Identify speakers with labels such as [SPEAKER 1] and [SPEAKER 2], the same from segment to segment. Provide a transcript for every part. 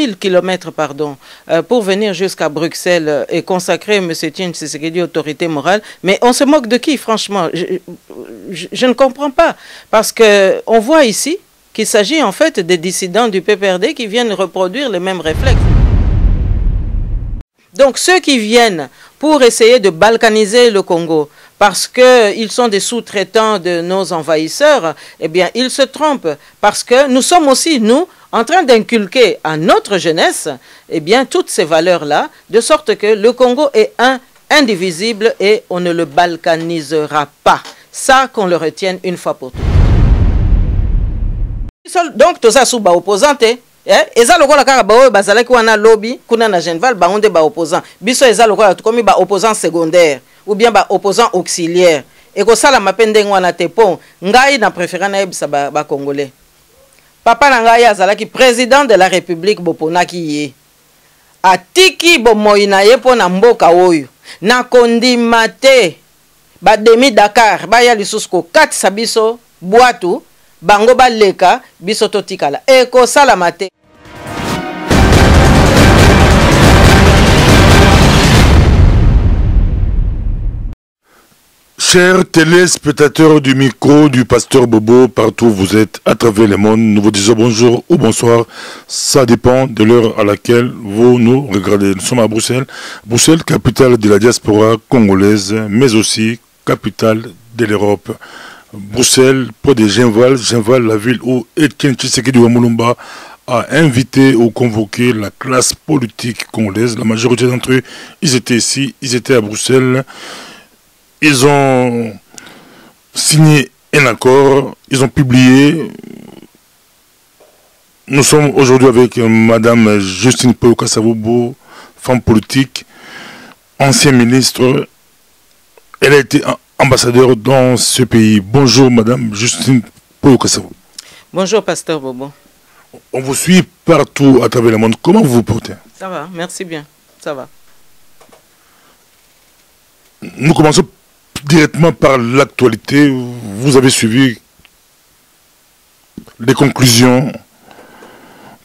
[SPEAKER 1] 8000 km pardon, pour venir jusqu'à Bruxelles et consacrer M. Etienne Tshisekedi autorité morale. Mais on se moque de qui, franchement? Je ne comprends pas. Parce qu'on voit ici qu'il s'agit en fait des dissidents du PPRD qui viennent reproduire les mêmes réflexes. Donc ceux qui viennent pour essayer de balkaniser le Congo, parce qu'ils sont des sous-traitants de nos envahisseurs, eh bien ils se trompent. Parce que nous sommes aussi, nous, en train d'inculquer à notre jeunesse, eh bien toutes ces valeurs-là, de sorte que le Congo est indivisible et on ne le balkanisera pas. Ça, qu'on le retienne une fois pour toutes. Donc, tout ça, sous opposante, eza lokola kaka baoyo bazalaki wana lobby kuna na Genval baonde ba opposant biso eza lokola tukomi ba opposant secondaire ou bien ba opposant auxiliaire et ko sala mapendeng wana te pon ngai na préféré na yebisa ba congolais papa na ngai azalaki président de la République boponaki ye atiki bomoina ye po na mboka oyo na kondima te ba demi Dakar ba ya lisusu ko katisa biso bwatu bango baleka biso totikala eko salama te.
[SPEAKER 2] Chers téléspectateurs du micro du pasteur Bobo, partout où vous êtes, à travers le monde, nous vous disons bonjour ou bonsoir. Ça dépend de l'heure à laquelle vous nous regardez. Nous sommes à Bruxelles. Bruxelles, capitale de la diaspora congolaise, mais aussi capitale de l'Europe. Bruxelles, près de Genval, la ville où Etienne Tshisekedi Wamulumba a invité ou convoqué la classe politique congolaise. La majorité d'entre eux, ils étaient ici, ils étaient à Bruxelles. Ils ont signé un accord, ils ont publié. Nous sommes aujourd'hui avec Madame Justine Poyoka-Savubu, femme politique, ancienne ministre. Elle a été ambassadeur dans ce pays. Bonjour Madame Justine Poyoka-Savubu.
[SPEAKER 1] Bonjour Pasteur Bobo.
[SPEAKER 2] On vous suit partout à travers le monde. Comment vous vous portez?
[SPEAKER 1] Ça va, merci bien. Ça va.
[SPEAKER 2] Nous commençons directement par l'actualité. Vous avez suivi les conclusions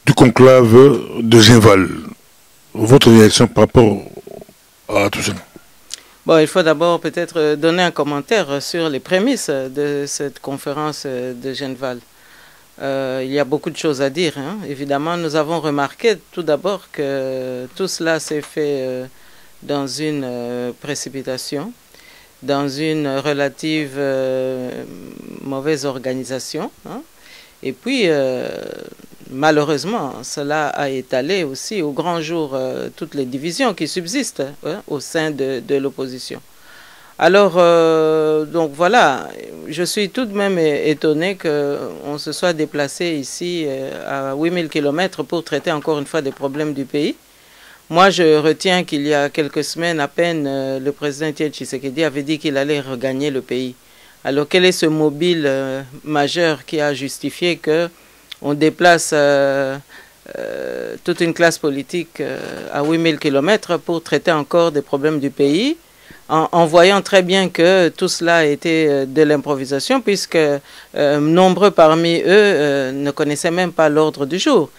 [SPEAKER 2] du conclave de Genval. Votre réaction par rapport à tout ça?
[SPEAKER 1] Bon, il faut d'abord peut-être donner un commentaire sur les prémices de cette conférence de Genval. Il y a beaucoup de choses à dire, hein. Évidemment, nous avons remarqué tout d'abord que tout cela s'est fait dans une précipitation, dans une relative mauvaise organisation, hein. Et puis, malheureusement, cela a étalé aussi au grand jour toutes les divisions qui subsistent, hein, au sein de l'opposition. Alors, donc voilà, je suis tout de même étonné qu'on se soit déplacé ici à 8000 km pour traiter encore une fois des problèmes du pays. Moi, je retiens qu'il y a quelques semaines à peine, le président Etienne Tshisekedi avait dit qu'il allait regagner le pays. Alors, quel est ce mobile majeur qui a justifié qu'on déplace toute une classe politique à 8000 km pour traiter encore des problèmes du pays, en voyant très bien que tout cela était de l'improvisation, puisque nombreux parmi eux ne connaissaient même pas l'ordre du jour.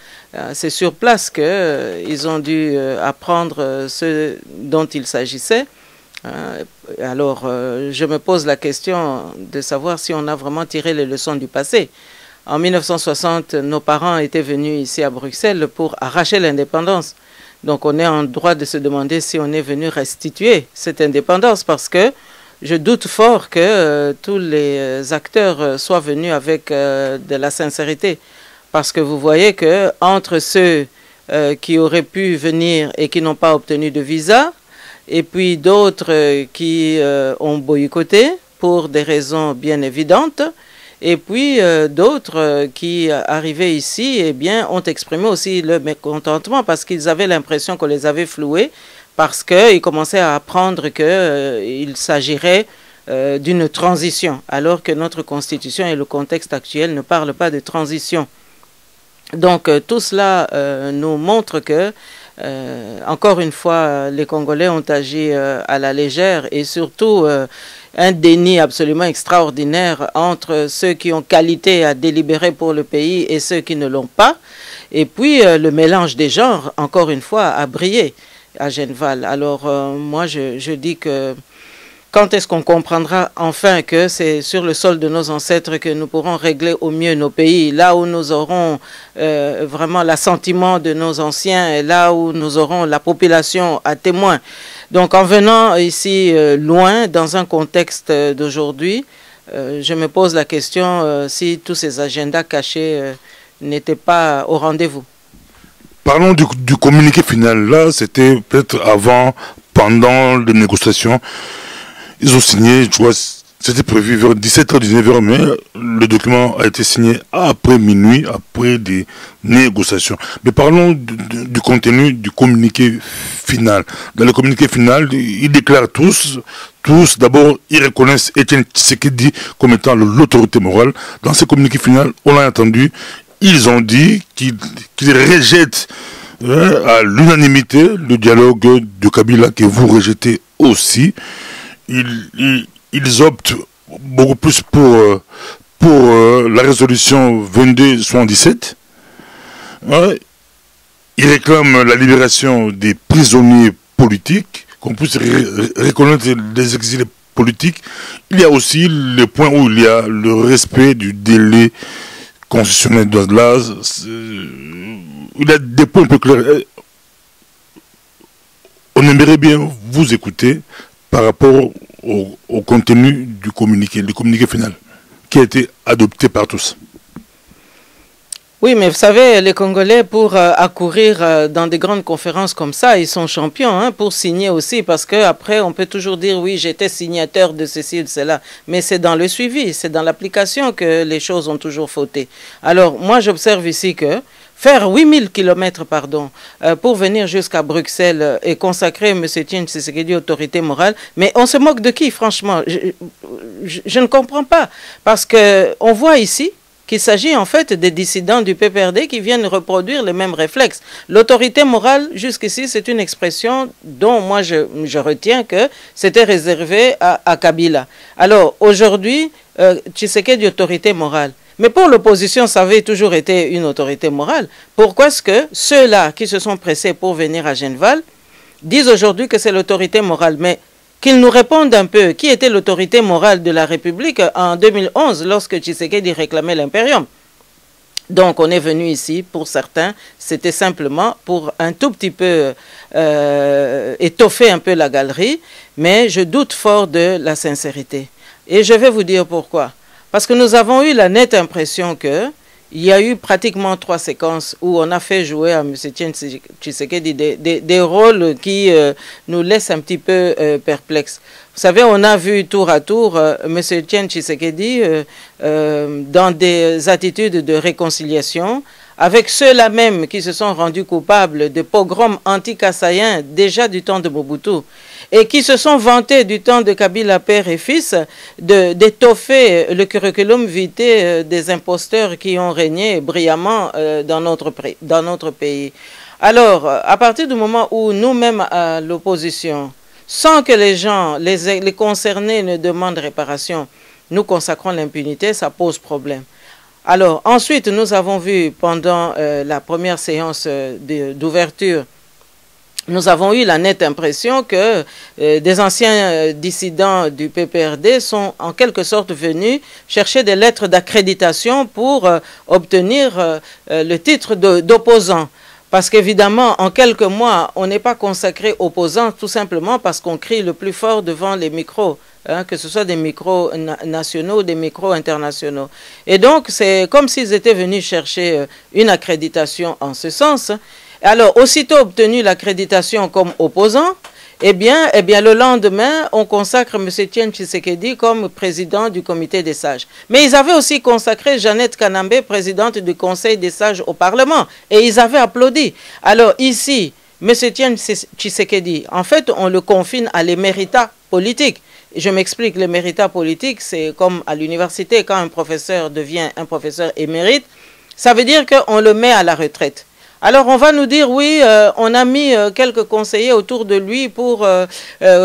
[SPEAKER 1] C'est sur place qu'ils ont dû apprendre ce dont il s'agissait. Alors, je me pose la question de savoir si on a vraiment tiré les leçons du passé. En 1960, nos parents étaient venus ici à Bruxelles pour arracher l'indépendance. Donc, on est en droit de se demander si on est venu restituer cette indépendance, parce que je doute fort que tous les acteurs soient venus avec de la sincérité. Parce que vous voyez que entre ceux qui auraient pu venir et qui n'ont pas obtenu de visa, et puis d'autres qui ont boycotté pour des raisons bien évidentes, et puis d'autres qui, arrivés ici, eh bien, ont exprimé aussi le mécontentement parce qu'ils avaient l'impression qu'on les avait floués, parce qu'ils commençaient à apprendre qu'il s'agirait d'une transition, alors que notre constitution et le contexte actuel ne parlent pas de transition. Donc tout cela nous montre que, encore une fois, les Congolais ont agi à la légère, et surtout un déni absolument extraordinaire entre ceux qui ont qualité à délibérer pour le pays et ceux qui ne l'ont pas. Et puis, le mélange des genres, encore une fois, a brillé à Genval. Alors, moi, je dis que quand est-ce qu'on comprendra enfin que c'est sur le sol de nos ancêtres que nous pourrons régler au mieux nos pays, là où nous aurons vraiment l'assentiment de nos anciens, et là où nous aurons la population à témoin. Donc, en venant ici loin, dans un contexte d'aujourd'hui, je me pose la question si tous ces agendas cachés n'étaient pas au rendez-vous.
[SPEAKER 2] Parlons du communiqué final. Là, c'était peut-être avant, pendant les négociations. Ils ont signé, tu vois, c'était prévu vers 17h, 19h, mais le document a été signé après minuit, après des négociations. Mais parlons du contenu du communiqué final. Dans le communiqué final, ils déclarent tous, d'abord, ils reconnaissent Étienne Tshisekedi comme étant l'autorité morale. Dans ce communiqué final, on l'a entendu, ils ont dit qu'ils rejettent à l'unanimité le dialogue de Kabila que vous rejetez aussi. Ils optent beaucoup plus pour la résolution 2277. Ils réclament la libération des prisonniers politiques, qu'on puisse reconnaître les exilés politiques. Il y a aussi le point où il y a le respect du délai constitutionnel de l'âge. Il y a des points un peu clairs. On aimerait bien vous écouter par rapport au contenu du communiqué, le communiqué final, qui a été adopté par tous.
[SPEAKER 1] Oui, mais vous savez, les Congolais, pour accourir dans des grandes conférences comme ça, ils sont champions, hein, pour signer aussi, parce qu'après, on peut toujours dire, oui, j'étais signateur de ceci ou de cela, mais c'est dans le suivi, c'est dans l'application que les choses ont toujours fauté. Alors, moi, j'observe ici que faire 8000 km pour venir jusqu'à Bruxelles et consacrer M. Étienne Tshisekedi autorité morale, mais on se moque de qui, franchement? Je ne comprends pas, parce qu'on voit ici qu'il s'agit en fait des dissidents du PPRD qui viennent reproduire les mêmes réflexes. L'autorité morale, jusqu'ici, c'est une expression dont moi je retiens que c'était réservé à Kabila. Alors, aujourd'hui, Tshisekedi autorité morale. Mais pour l'opposition, ça avait toujours été une autorité morale. Pourquoi est-ce que ceux-là qui se sont pressés pour venir à Genval disent aujourd'hui que c'est l'autorité morale? Mais qu'ils nous répondent un peu, qui était l'autorité morale de la République en 2011 lorsque Tshisekedi réclamait l'impérium? Donc on est venu ici, pour certains, c'était simplement pour un tout petit peu étoffer un peu la galerie, mais je doute fort de la sincérité. Et je vais vous dire pourquoi. Parce que nous avons eu la nette impression qu'il y a eu pratiquement 3 séquences où on a fait jouer à M. Tshisekedi des rôles qui nous laissent un petit peu perplexes. Vous savez, on a vu tour à tour M. Tshisekedi dans des attitudes de réconciliation avec ceux-là même qui se sont rendus coupables de pogroms anti-kassaïens déjà du temps de Mobutu et qui se sont vantés du temps de Kabila père et fils d'étoffer le curriculum vitae des imposteurs qui ont régné brillamment dans notre pays. Alors, à partir du moment où nous-mêmes à l'opposition, sans que les gens, les concernés ne demandent réparation, nous consacrons l'impunité, ça pose problème. Alors, ensuite, nous avons vu pendant la première séance d'ouverture, nous avons eu la nette impression que des anciens dissidents du PPRD sont en quelque sorte venus chercher des lettres d'accréditation pour obtenir le titre d'opposant. Parce qu'évidemment, en quelques mois, on n'est pas consacré opposant tout simplement parce qu'on crie le plus fort devant les micros. Hein, que ce soit des micros nationaux ou des micros internationaux. Et donc, c'est comme s'ils étaient venus chercher une accréditation en ce sens. Alors, aussitôt obtenu l'accréditation comme opposant, eh bien, le lendemain, on consacre M. Étienne Tshisekedi comme président du comité des sages. Mais ils avaient aussi consacré Jeannette Kanambe, présidente du conseil des sages au Parlement. Et ils avaient applaudi. Alors ici, M. Étienne Tshisekedi, en fait, on le confine à l'éméritat politique. Je m'explique, l'éméritat politique, c'est comme à l'université, quand un professeur devient un professeur émérite, ça veut dire qu'on le met à la retraite. Alors on va nous dire, oui, on a mis quelques conseillers autour de lui pour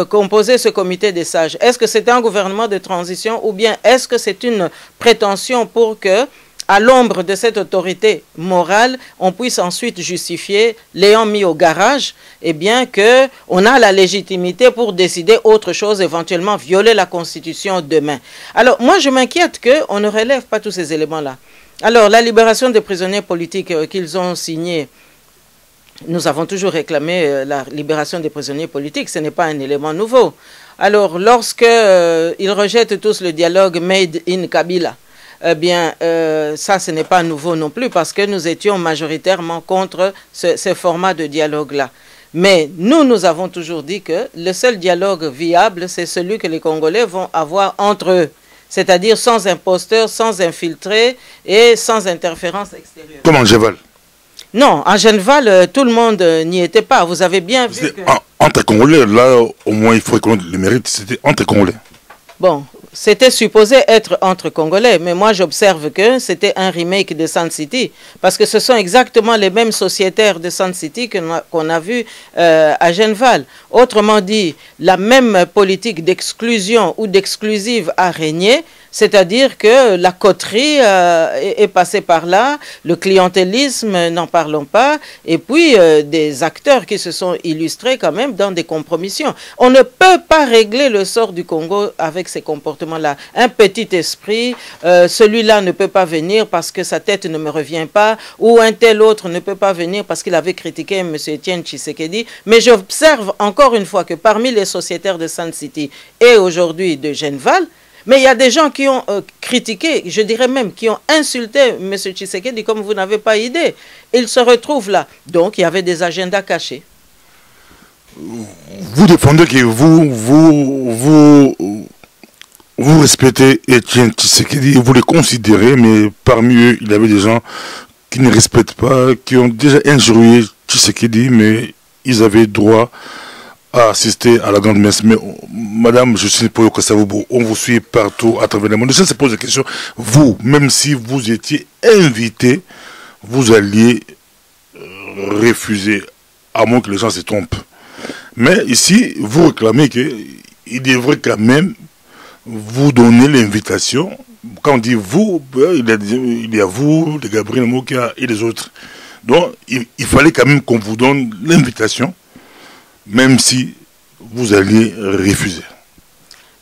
[SPEAKER 1] composer ce comité des sages. Est-ce que c'est un gouvernement de transition ou bien est-ce que c'est une prétention pour que à l'ombre de cette autorité morale, on puisse ensuite justifier, l'ayant mis au garage, eh bien qu'on a la légitimité pour décider autre chose, éventuellement violer la Constitution demain. Alors moi je m'inquiète qu'on ne relève pas tous ces éléments-là. Alors la libération des prisonniers politiques qu'ils ont signés, nous avons toujours réclamé la libération des prisonniers politiques, ce n'est pas un élément nouveau. Alors lorsqu'ils rejettent tous le dialogue Made in Kabila, eh bien, ça, ce n'est pas nouveau non plus parce que nous étions majoritairement contre ce format de dialogue-là. Mais nous avons toujours dit que le seul dialogue viable, c'est celui que les Congolais vont avoir entre eux. C'est-à-dire sans imposteurs, sans infiltrés et sans interférence extérieure.
[SPEAKER 2] Comme en Géval.
[SPEAKER 1] Non, en Genval, tout le monde n'y était pas. Vous avez bien vu que...
[SPEAKER 2] Entre Congolais, là, au moins, il faut reconnaître le mérite, c'était entre Congolais.
[SPEAKER 1] Bon, c'était supposé être entre Congolais, mais moi j'observe que c'était un remake de Sun City, parce que ce sont exactement les mêmes sociétaires de Sun City qu'on a vu à Genval. Autrement dit, la même politique d'exclusion ou d'exclusive a régné, c'est-à-dire que la coterie est passée par là, le clientélisme, n'en parlons pas, et puis des acteurs qui se sont illustrés quand même dans des compromissions. On ne peut pas régler le sort du Congo avec ces comportements-là. Un petit esprit, celui-là ne peut pas venir parce que sa tête ne me revient pas, ou un tel autre ne peut pas venir parce qu'il avait critiqué M. Etienne Tshisekedi. Mais j'observe encore une fois que parmi les sociétaires de Sun City et aujourd'hui de Genval, mais il y a des gens qui ont critiqué, je dirais même, qui ont insulté M. Tshisekedi comme vous n'avez pas idée. Ils se retrouvent là. Donc, il y avait des agendas cachés.
[SPEAKER 2] Vous défendez que vous respectez Etienne Tshisekedi, vous les considérez, mais parmi eux, il y avait des gens qui ne respectent pas, qui ont déjà injurié Tshisekedi, mais ils avaient droit à assister à la grande messe. Mais madame, je suis pour Kassavoubou, on vous suit partout à travers le monde. Je se pose la question, vous, même si vous étiez invité, vous alliez refuser, à moins que les gens se trompent. Mais ici, vous réclamez qu'il devrait quand même vous donner l'invitation. Quand on dit vous, il y a vous, les Gabriel Mokia et les autres. Donc, il fallait quand même qu'on vous donne l'invitation, même si vous alliez refuser.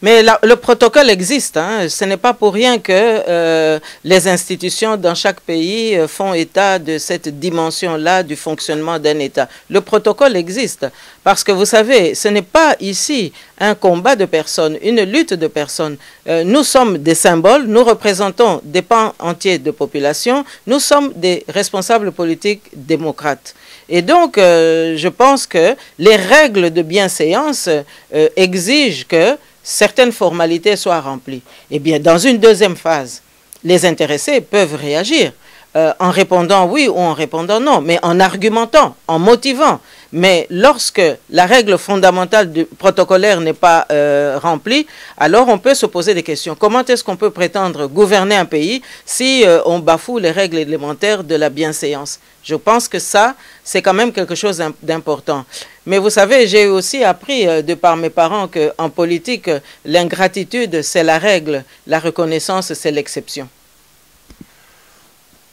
[SPEAKER 1] Mais le protocole existe, hein. Ce n'est pas pour rien que les institutions dans chaque pays font état de cette dimension-là du fonctionnement d'un État. Le protocole existe parce que vous savez, ce n'est pas ici un combat de personnes, une lutte de personnes. Nous sommes des symboles, nous représentons des pans entiers de population, nous sommes des responsables politiques démocrates. Et donc, je pense que les règles de bienséance exigent que certaines formalités soient remplies. Eh bien, dans une deuxième phase, les intéressés peuvent réagir en répondant oui ou en répondant non, mais en argumentant, en motivant. Mais lorsque la règle fondamentale du protocolaire n'est pas remplie, alors on peut se poser des questions. Comment est-ce qu'on peut prétendre gouverner un pays si on bafoue les règles élémentaires de la bienséance? Je pense que ça, c'est quand même quelque chose d'important. Mais vous savez, j'ai aussi appris de par mes parents qu'en politique, l'ingratitude, c'est la règle, la reconnaissance, c'est l'exception.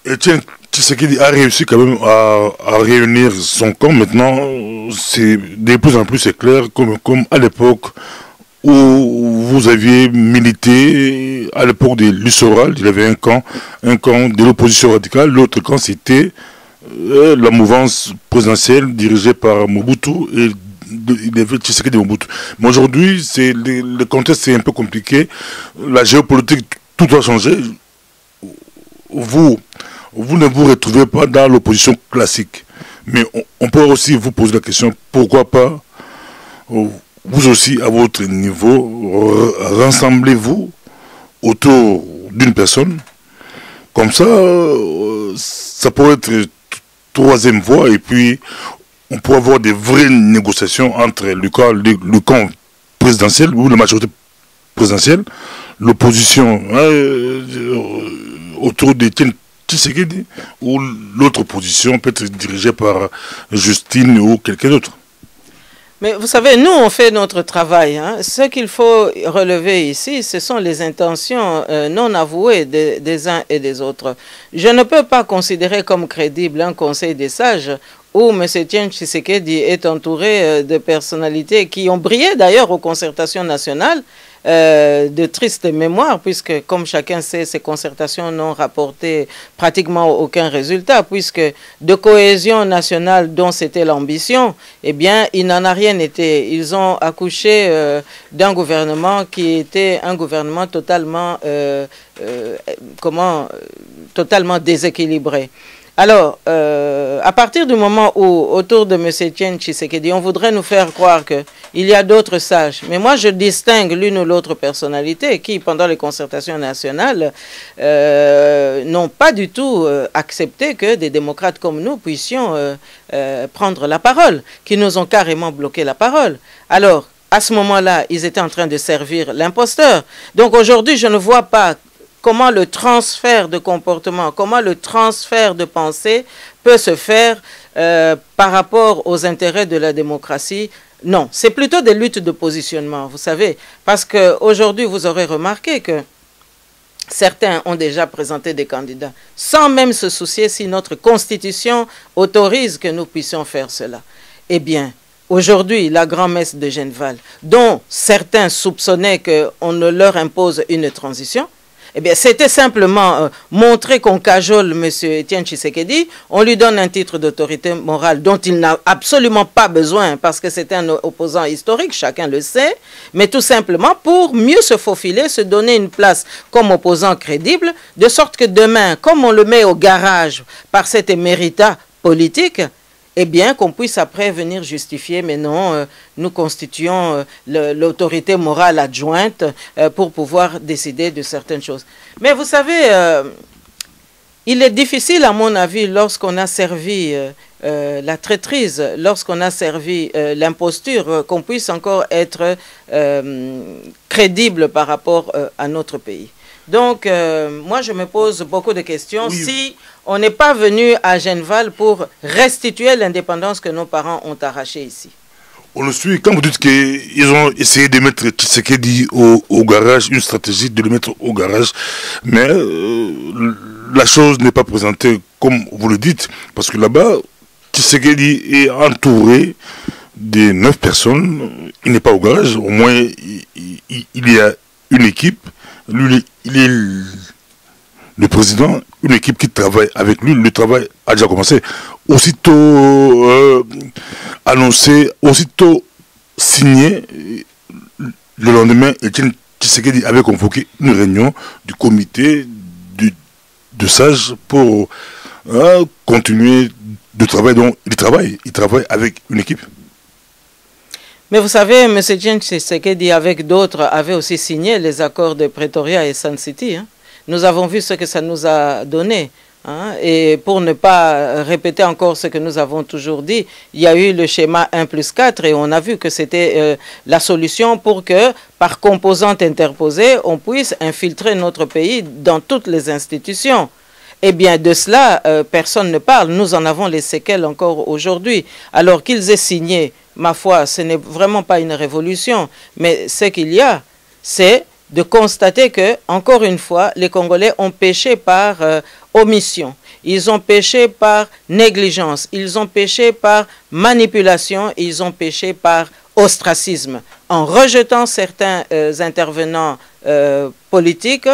[SPEAKER 2] Etienne Tshisekedi a réussi quand même à réunir son camp. Maintenant, c'est de plus en plus c'est clair, comme à l'époque où vous aviez milité, à l'époque de Lussoral, il y avait un camp de l'opposition radicale, l'autre camp c'était la mouvance présidentielle dirigée par Mobutu et il y avait Tshisekedi de Mobutu. Mais aujourd'hui, le contexte est un peu compliqué. La géopolitique, tout a changé. Vous ne vous retrouvez pas dans l'opposition classique. Mais on peut aussi vous poser la question, pourquoi pas, vous aussi, à votre niveau, rassemblez-vous autour d'une personne. Comme ça, ça pourrait être troisième voie et puis on pourrait avoir des vraies négociations entre le camp présidentiel ou la majorité présidentielle, l'opposition autour de Tshisekedi ou l'autre opposition peut être dirigée par Justine ou quelqu'un d'autre.
[SPEAKER 1] Mais vous savez, nous, on fait notre travail. Hein. Ce qu'il faut relever ici, ce sont les intentions non avouées des uns et des autres. Je ne peux pas considérer comme crédible un conseil des sages où M. Etienne Tshisekedi est entouré de personnalités qui ont brillé d'ailleurs aux concertations nationales, de triste mémoire, puisque comme chacun sait, ces concertations n'ont rapporté pratiquement aucun résultat, puisque de cohésion nationale dont c'était l'ambition, eh bien, il n'en a rien été. Ils ont accouché d'un gouvernement qui était un gouvernement totalement, totalement déséquilibré. Alors, à partir du moment où, autour de M. Etienne Tshisekedi, on voudrait nous faire croire qu'il y a d'autres sages, mais moi je distingue l'une ou l'autre personnalité qui, pendant les concertations nationales, n'ont pas du tout accepté que des démocrates comme nous puissions prendre la parole, qui nous ont carrément bloqué la parole. Alors, à ce moment-là, ils étaient en train de servir l'imposteur. Donc aujourd'hui, je ne vois pas comment le transfert de comportement, comment le transfert de pensée peut se faire par rapport aux intérêts de la démocratie. Non, c'est plutôt des luttes de positionnement, vous savez, parce qu'aujourd'hui, vous aurez remarqué que certains ont déjà présenté des candidats, sans même se soucier si notre Constitution autorise que nous puissions faire cela. Eh bien, aujourd'hui, la grand-messe de Genval, dont certains soupçonnaient qu'on ne leur impose une transition, eh bien, c'était simplement montrer qu'on cajole M. Etienne Tshisekedi, on lui donne un titre d'autorité morale dont il n'a absolument pas besoin parce que c'est un opposant historique, chacun le sait, mais tout simplement pour mieux se faufiler, se donner une place comme opposant crédible, de sorte que demain, comme on le met au garage par cet éméritat politique, eh bien, qu'on puisse après venir justifier, mais non, nous constituons l'autorité morale adjointe pour pouvoir décider de certaines choses. Mais vous savez, il est difficile, à mon avis, lorsqu'on a servi la traîtrise, lorsqu'on a servi l'imposture, qu'on puisse encore être crédible par rapport à notre pays. Donc, moi, je me pose beaucoup de questions. Oui. Si on n'est pas venu à Genval pour restituer l'indépendance que nos parents ont arrachée ici.
[SPEAKER 2] On le suit. Quand vous dites qu'ils ont essayé de mettre Tshisekedi au garage, une stratégie de le mettre au garage, mais la chose n'est pas présentée comme vous le dites, parce que là-bas, Tshisekedi est entouré de 9 personnes. Il n'est pas au garage. Au moins, il y a une équipe. Lui, il est le président, une équipe qui travaille avec lui. Le travail a déjà commencé. Aussitôt annoncé, aussitôt signé, le lendemain, Etienne Tshisekedi avait convoqué une réunion du comité de sages pour continuer de travailler. Donc, il travaille avec une équipe.
[SPEAKER 1] Mais vous savez, M. Etienne Tshisekedi, avec d'autres, avait aussi signé les accords de Pretoria et Sun City. Hein. Nous avons vu ce que ça nous a donné. Hein. Et pour ne pas répéter encore ce que nous avons toujours dit, il y a eu le schéma 1+4 et on a vu que c'était la solution pour que, par composante interposée, on puisse infiltrer notre pays dans toutes les institutions. Eh bien, de cela, personne ne parle. Nous en avons les séquelles encore aujourd'hui. Alors qu'ils aient signé, ma foi, ce n'est vraiment pas une révolution. Mais ce qu'il y a, c'est de constater que, encore une fois, les Congolais ont péché par omission. Ils ont péché par négligence. Ils ont péché par manipulation. Ils ont péché par ostracisme. En rejetant certains intervenants politiques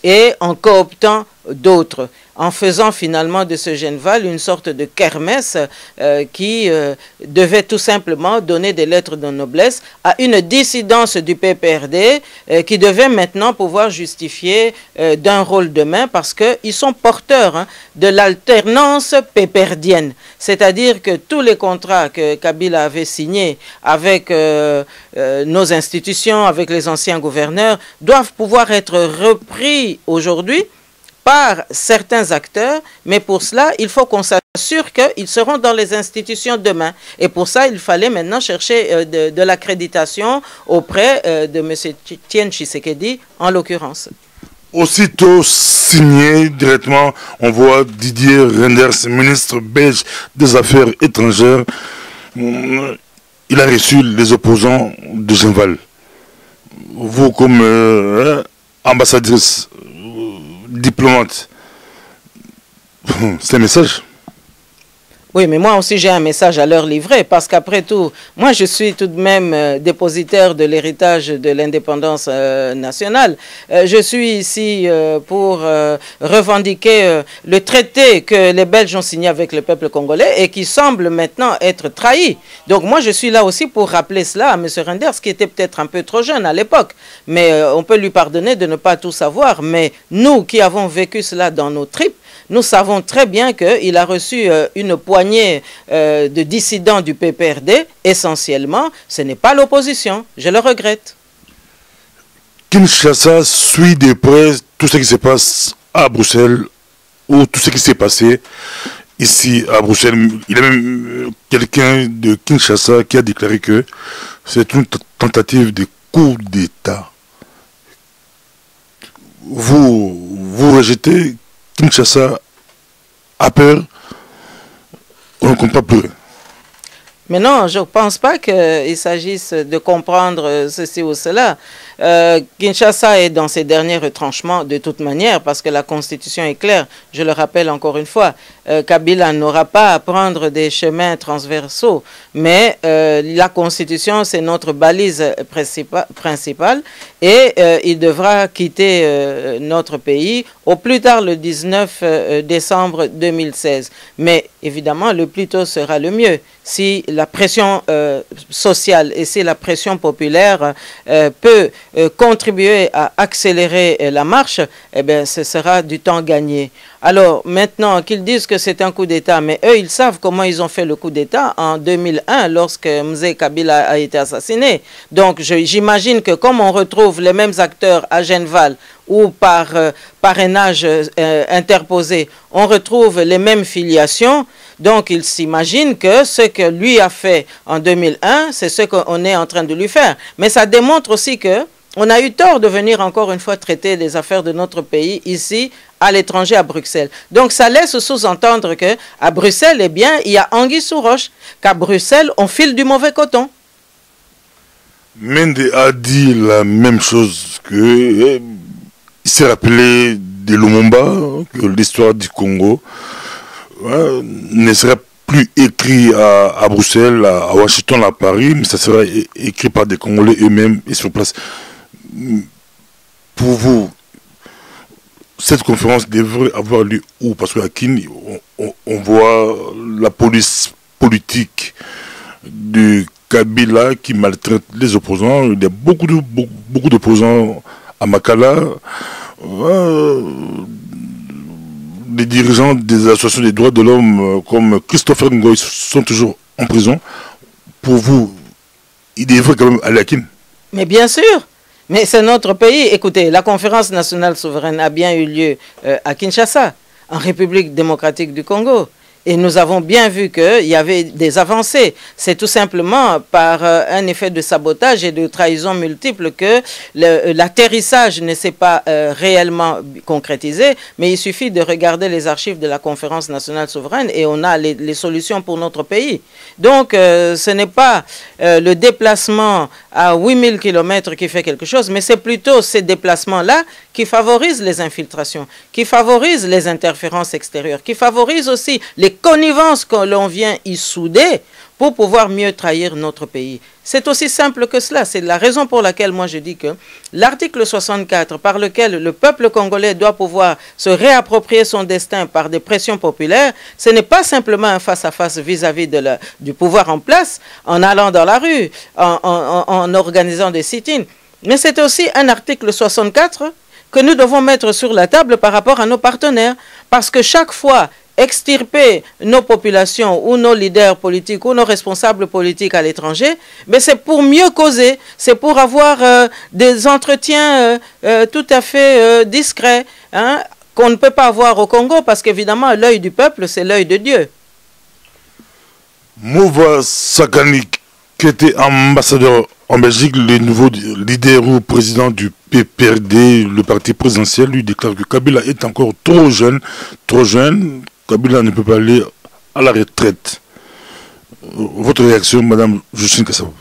[SPEAKER 1] et en cooptant d'autres, en faisant finalement de ce Genval une sorte de kermesse qui devait tout simplement donner des lettres de noblesse à une dissidence du PPRD qui devait maintenant pouvoir justifier d'un rôle de main parce qu'ils sont porteurs de l'alternance péperdienne. C'est-à-dire que tous les contrats que Kabila avait signés avec nos institutions, avec les anciens gouverneurs, doivent pouvoir être repris aujourd'hui par certains acteurs, mais pour cela, il faut qu'on s'assure qu'ils seront dans les institutions demain. Et pour ça, il fallait maintenant chercher de l'accréditation auprès de M. Etienne Tshisekedi, en l'occurrence.
[SPEAKER 2] Aussitôt signé directement, on voit Didier Reynders, ministre belge des Affaires étrangères. il a reçu les opposants de Genval. Vous, comme ambassadrice, diplomate, c'est un message.
[SPEAKER 1] Oui, mais moi aussi j'ai un message à leur livrer parce qu'après tout, moi je suis tout de même dépositaire de l'héritage de l'indépendance nationale. Je suis ici pour revendiquer le traité que les Belges ont signé avec le peuple congolais et qui semble maintenant être trahi. Donc moi je suis là aussi pour rappeler cela à M. Renders qui était peut-être un peu trop jeune à l'époque. Mais on peut lui pardonner de ne pas tout savoir. Mais nous qui avons vécu cela dans nos tripes, nous savons très bien qu'il a reçu une poignée de dissidents du PPRD. Essentiellement, ce n'est pas l'opposition. Je le regrette.
[SPEAKER 2] Kinshasa suit de près tout ce qui se passe à Bruxelles ou tout ce qui s'est passé ici à Bruxelles. Il y a même quelqu'un de Kinshasa qui a déclaré que c'est une tentative de coup d'État. Vous rejetez Kinshasa a peur, on ne comprend plus.
[SPEAKER 1] Mais non, je ne pense pas qu'il s'agisse de comprendre ceci ou cela. Kinshasa est dans ses derniers retranchements de toute manière parce que la Constitution est claire. Je le rappelle encore une fois, Kabila n'aura pas à prendre des chemins transversaux. Mais la Constitution, c'est notre balise principale et il devra quitter notre pays au plus tard le 19 décembre 2016. Mais évidemment, le plus tôt sera le mieux. Si la pression sociale et si la pression populaire peut contribuer à accélérer la marche, eh bien, ce sera du temps gagné. Alors, maintenant, qu'ils disent que c'est un coup d'État, mais eux, ils savent comment ils ont fait le coup d'État en 2001, lorsque Mzee Kabila a été assassiné. Donc, j'imagine que comme on retrouve les mêmes acteurs à Genval ou par parrainage interposé, on retrouve les mêmes filiations. Donc, il s'imagine que ce que lui a fait en 2001, c'est ce qu'on est en train de lui faire. Mais ça démontre aussi que on a eu tort de venir encore une fois traiter les affaires de notre pays ici, à l'étranger, à Bruxelles. Donc, ça laisse sous-entendre qu'à Bruxelles, eh bien, il y a anguille sous roche, qu'à Bruxelles, on file du mauvais coton.
[SPEAKER 2] Mende a dit la même chose que il s'est rappelé de Lumumba, que l'histoire du Congo ne sera plus écrit à Bruxelles, à Washington, à Paris, mais ça sera écrit par des Congolais eux-mêmes et sur place. Pour vous, cette conférence devrait avoir lieu où? Parce qu'à Kin, on voit la police politique de Kabila qui maltraite les opposants. Il y a beaucoup d'opposants à Makala. Les dirigeants des associations des droits de l'homme comme Christopher Ngoy sont toujours en prison. Pour vous, il devrait quand même aller à Kin.
[SPEAKER 1] Mais bien sûr. Mais c'est notre pays. Écoutez, la conférence nationale souveraine a bien eu lieu à Kinshasa, en République démocratique du Congo. Et nous avons bien vu qu'il y avait des avancées. C'est tout simplement par un effet de sabotage et de trahison multiple que l'atterrissage ne s'est pas réellement concrétisé. Mais il suffit de regarder les archives de la conférence nationale souveraine et on a les solutions pour notre pays. Donc, ce n'est pas le déplacement à 8000 km qui fait quelque chose, mais c'est plutôt ces déplacements-là qui favorisent les infiltrations, qui favorisent les interférences extérieures, qui favorisent aussi les connivences que l'on vient y souder pour pouvoir mieux trahir notre pays. C'est aussi simple que cela. C'est la raison pour laquelle moi je dis que l'article 64, par lequel le peuple congolais doit pouvoir se réapproprier son destin par des pressions populaires, ce n'est pas simplement un face-à-face vis-à-vis du pouvoir en place, en allant dans la rue, en organisant des sit-ins, mais c'est aussi un article 64 que nous devons mettre sur la table par rapport à nos partenaires. Parce que chaque fois, extirper nos populations ou nos leaders politiques ou nos responsables politiques à l'étranger, mais c'est pour mieux causer, c'est pour avoir des entretiens tout à fait discrets, hein, qu'on ne peut pas avoir au Congo, parce qu'évidemment, l'œil du peuple, c'est l'œil de Dieu.
[SPEAKER 2] Mouva Sakani, qui était ambassadeur en Belgique, le nouveau leader ou président du PPRD, le parti présidentiel, lui déclare que Kabila est encore trop jeune. Kabila ne peut pas aller à la retraite. votre réaction, Madame Justine Kassabou?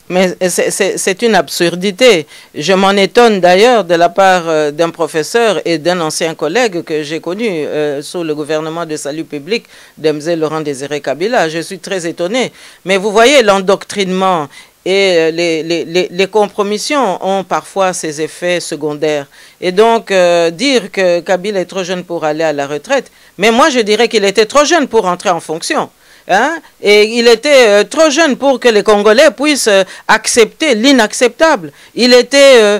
[SPEAKER 1] Mais c'est une absurdité. Je m'en étonne d'ailleurs de la part d'un professeur et d'un ancien collègue que j'ai connu sous le gouvernement de Salut Public d'Mzé Laurent Désiré Kabila. Je suis très étonné. Mais vous voyez, l'endoctrinement et les compromissions ont parfois ces effets secondaires. Et donc, dire que Kabila est trop jeune pour aller à la retraite, mais moi je dirais qu'il était trop jeune pour entrer en fonction. Hein? Et il était trop jeune pour que les Congolais puissent accepter l'inacceptable. Il était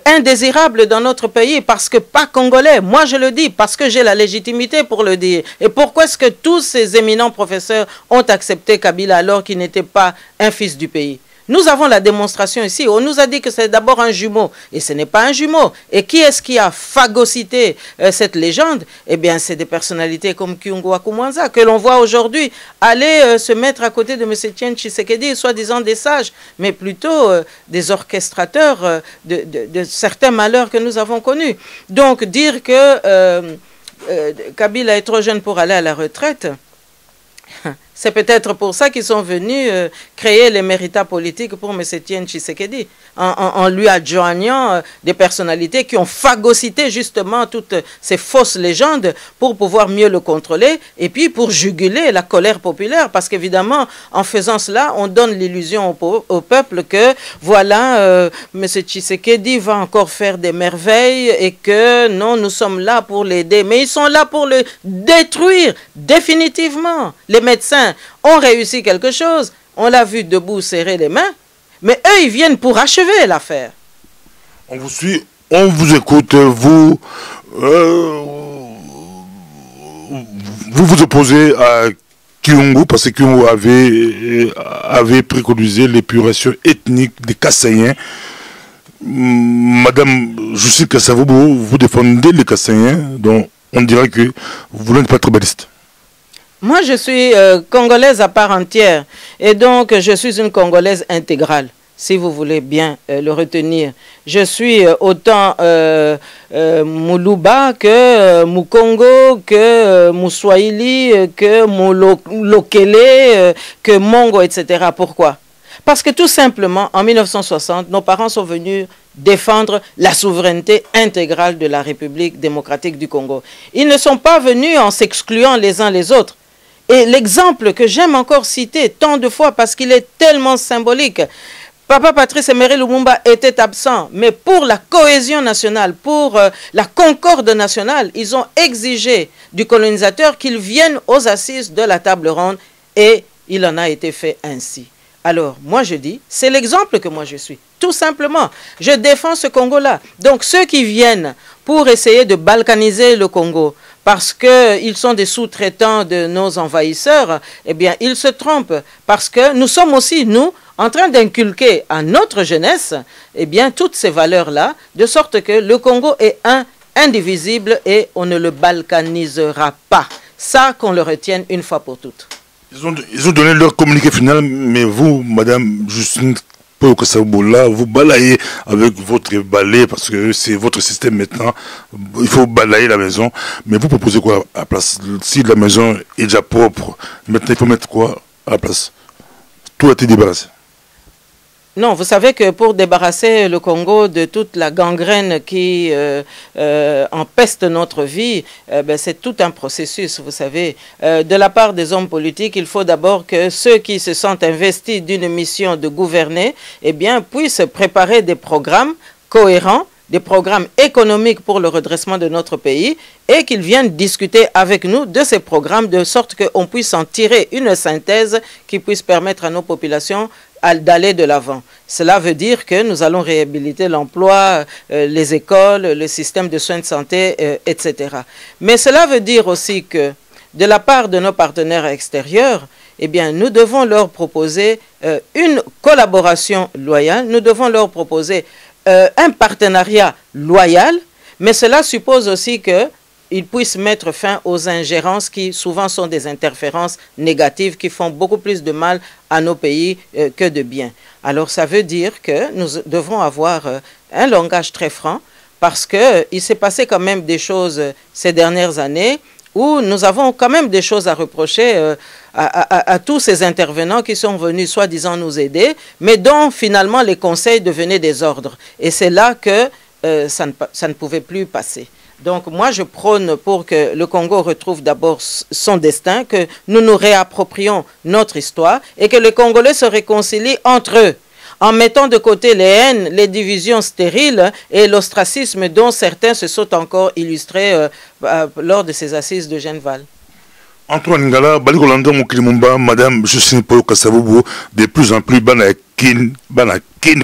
[SPEAKER 1] indésirable dans notre pays parce que pas Congolais. Moi je le dis parce que j'ai la légitimité pour le dire. Et pourquoi est-ce que tous ces éminents professeurs ont accepté Kabila alors qu'il n'était pas un fils du pays? Nous avons la démonstration ici. On nous a dit que c'est d'abord un jumeau. Et ce n'est pas un jumeau. Et qui est-ce qui a phagocyté cette légende? Eh bien, c'est des personnalités comme Kyungu Akumwanza que l'on voit aujourd'hui aller se mettre à côté de M. Etienne Tshisekedi, soi-disant des sages, mais plutôt des orchestrateurs de certains malheurs que nous avons connus. Donc, dire que Kabila est trop jeune pour aller à la retraite, c'est peut-être pour ça qu'ils sont venus créer les méritats politiques pour M. Etienne Tshisekedi, en lui adjoignant des personnalités qui ont phagocyté justement toutes ces fausses légendes pour pouvoir mieux le contrôler et puis pour juguler la colère populaire. Parce qu'évidemment, en faisant cela, on donne l'illusion au peuple que voilà, M. Tshisekedi va encore faire des merveilles et que non, nous sommes là pour l'aider. Mais ils sont là pour le détruire définitivement. Les médecins ont réussi quelque chose, on l'a vu debout serrer les mains, mais eux ils viennent pour achever l'affaire.
[SPEAKER 2] On vous suit, on vous écoute, vous vous opposez à Kyungu parce que Kyungu avait préconisé l'épuration ethnique des Kassaïens. Madame Justine Kassabou, vous défendez les Kassaïens, donc on dirait que vous n'êtes pas tribaliste.
[SPEAKER 1] Moi, je suis congolaise à part entière et donc je suis une Congolaise intégrale, si vous voulez bien le retenir. Je suis autant Moulouba que Moukongo, que Mouswahili, que Moulokele, que Mongo, etc. Pourquoi? Parce que tout simplement, en 1960, nos parents sont venus défendre la souveraineté intégrale de la République démocratique du Congo. Ils ne sont pas venus en s'excluant les uns les autres. Et l'exemple que j'aime encore citer tant de fois parce qu'il est tellement symbolique, Papa Patrice Emery Lumumba était absent, mais pour la cohésion nationale, pour la concorde nationale, ils ont exigé du colonisateur qu'il vienne aux assises de la table ronde et il en a été fait ainsi. Alors, moi je dis, c'est l'exemple que moi je suis, tout simplement. Je défends ce Congo-là. Donc ceux qui viennent pour essayer de balkaniser le Congo, parce qu'ils sont des sous-traitants de nos envahisseurs, eh bien, ils se trompent. Parce que nous sommes aussi, nous, en train d'inculquer à notre jeunesse, eh bien, toutes ces valeurs-là, de sorte que le Congo est indivisible et on ne le balkanisera pas. Ça, qu'on le retienne une fois pour toutes.
[SPEAKER 2] Ils ont donné leur communiqué final, mais vous, Madame Justine Kassabou, vous balayez avec votre balai parce que c'est votre système maintenant. Il faut balayer la maison. Mais vous proposez quoi à la place? Si la maison est déjà propre, maintenant il faut mettre quoi à la place? Tout a été débarrassé.
[SPEAKER 1] Non, vous savez que pour débarrasser le Congo de toute la gangrène qui empeste notre vie, c'est tout un processus, vous savez. De la part des hommes politiques, il faut d'abord que ceux qui se sentent investis d'une mission de gouverner, eh bien, puissent préparer des programmes cohérents, des programmes économiques pour le redressement de notre pays et qu'ils viennent discuter avec nous de ces programmes de sorte qu'on puisse en tirer une synthèse qui puisse permettre à nos populations d'aller de l'avant. Cela veut dire que nous allons réhabiliter l'emploi, les écoles, le système de soins de santé, etc. Mais cela veut dire aussi que de la part de nos partenaires extérieurs, eh bien, nous devons leur proposer une collaboration loyale, nous devons leur proposer un partenariat loyal, mais cela suppose aussi que ils puissent mettre fin aux ingérences qui souvent sont des interférences négatives qui font beaucoup plus de mal à nos pays que de bien. Alors ça veut dire que nous devons avoir un langage très franc parce qu'il s'est passé quand même des choses ces dernières années où nous avons quand même des choses à reprocher à tous ces intervenants qui sont venus soi-disant nous aider, mais dont finalement les conseils devenaient des ordres. Et c'est là que ça ne pouvait plus passer. Donc moi je prône pour que le Congo retrouve d'abord son destin, que nous nous réapproprions notre histoire et que les Congolais se réconcilient entre eux, en mettant de côté les haines, les divisions stériles et l'ostracisme dont certains se sont encore illustrés lors de ces assises de Genval.
[SPEAKER 2] Antoine Ngala, Balikolanda Mokilimumba, Madame Justine Paul Kasavubu, de plus en plus Banakin,